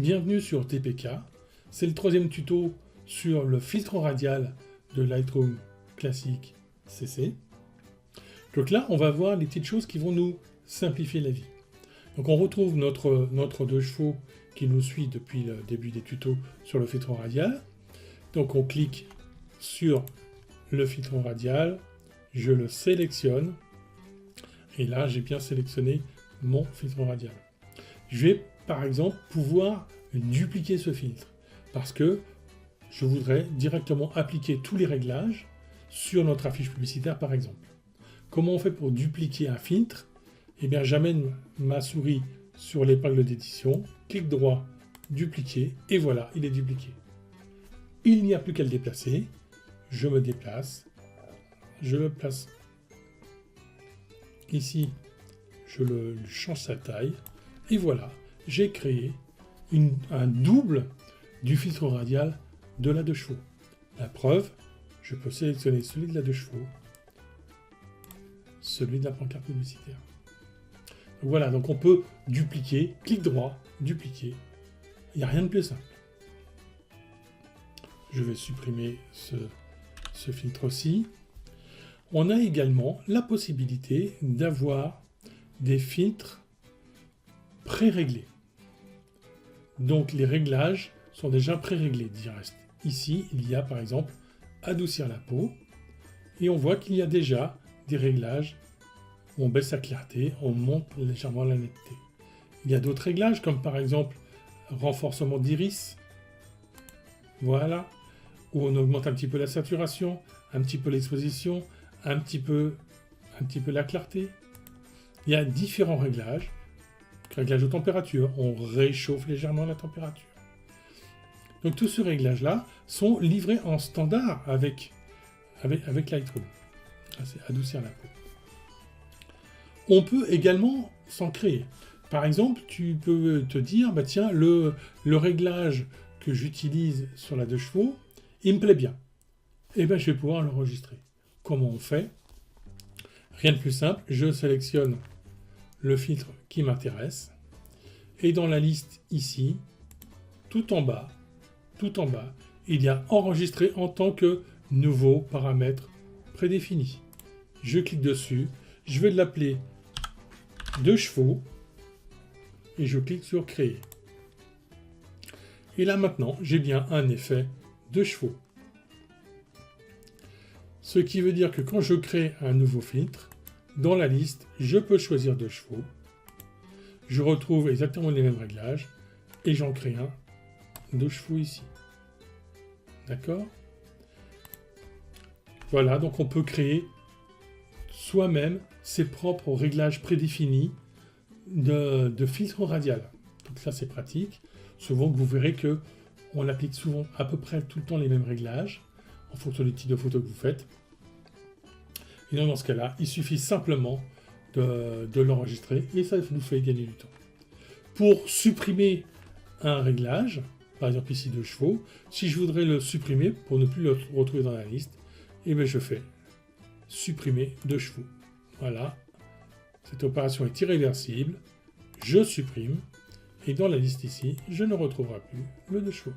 Bienvenue sur TPK. C'est le troisième tuto sur le filtre radial de Lightroom Classic CC. Donc là, on va voir les petites choses qui vont nous simplifier la vie. Donc on retrouve notre deux chevaux qui nous suit depuis le début des tutos sur le filtre radial. Donc on clique sur le filtre radial, je le sélectionne, et là j'ai bien sélectionné mon filtre radial. Je vais par exemple pouvoir dupliquer ce filtre parce que je voudrais directement appliquer tous les réglages sur notre affiche publicitaire par exemple. Comment on fait pour dupliquer un filtre? Eh bien j'amène ma souris sur l'épingle d'édition, clic droit, dupliquer, et voilà, il est dupliqué. Il n'y a plus qu'à le déplacer, je me déplace, je le place ici, je le change sa taille, et voilà, j'ai créé un double du filtre radial de la 2 chevaux. La preuve, je peux sélectionner celui de la 2 chevaux, celui de la pancarte publicitaire. Donc voilà, donc on peut dupliquer, clic droit, dupliquer. Il n'y a rien de plus simple. Je vais supprimer ce filtre-ci. On a également la possibilité d'avoir des filtres pré-réglés. Donc les réglages sont déjà pré-réglés. Ici, il y a par exemple adoucir la peau. Et on voit qu'il y a déjà des réglages. On baisse la clarté, on monte légèrement la netteté. Il y a d'autres réglages comme par exemple renforcement d'iris. Voilà. Où on augmente un petit peu la saturation, un petit peu l'exposition, un petit peu la clarté. Il y a différents réglages. Réglage de température, on réchauffe légèrement la température. Donc tous ces réglages-là sont livrés en standard avec Lightroom. C'est adoucir la peau. On peut également s'en créer. Par exemple, tu peux te dire, bah tiens, le réglage que j'utilise sur la 2 chevaux, il me plaît bien. Et bien, je vais pouvoir l'enregistrer. Comment on fait? Rien de plus simple, je sélectionne le filtre qui m'intéresse, et dans la liste ici, tout en bas, il y a enregistré en tant que nouveau paramètre prédéfini. Je clique dessus, je vais l'appeler 2 chevaux, et je clique sur créer. Et là maintenant, j'ai bien un effet 2 chevaux. Ce qui veut dire que quand je crée un nouveau filtre, dans la liste, je peux choisir 2 chevaux. Je retrouve exactement les mêmes réglages et j'en crée un 2 chevaux ici. D'accord? Voilà, donc on peut créer soi-même ses propres réglages prédéfinis de filtre radial. Donc ça, c'est pratique. Souvent, vous verrez que on applique souvent à peu près tout le temps les mêmes réglages en fonction du type de photo que vous faites. Et donc dans ce cas-là, il suffit simplement de l'enregistrer et ça nous fait gagner du temps. Pour supprimer un réglage, par exemple ici 2 chevaux, si je voudrais le supprimer pour ne plus le retrouver dans la liste, et bien je fais supprimer 2 chevaux. Voilà, cette opération est irréversible, je supprime et dans la liste ici, je ne retrouverai plus le 2 chevaux.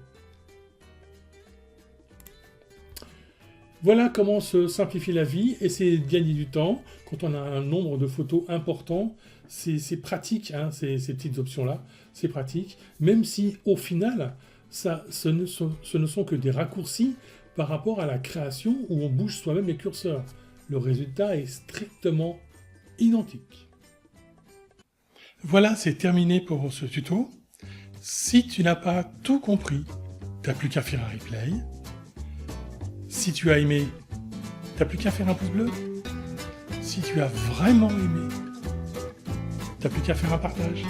Voilà comment se simplifier la vie, et c'est gagner du temps. Quand on a un nombre de photos important, c'est pratique, hein, ces petites options-là, c'est pratique, même si au final, ce ne sont que des raccourcis par rapport à la création où on bouge soi-même les curseurs. Le résultat est strictement identique. Voilà, c'est terminé pour ce tuto. Si tu n'as pas tout compris, tu n'as plus qu'à faire un replay. Si tu as aimé, t'as plus qu'à faire un pouce bleu. Si tu as vraiment aimé, t'as plus qu'à faire un partage.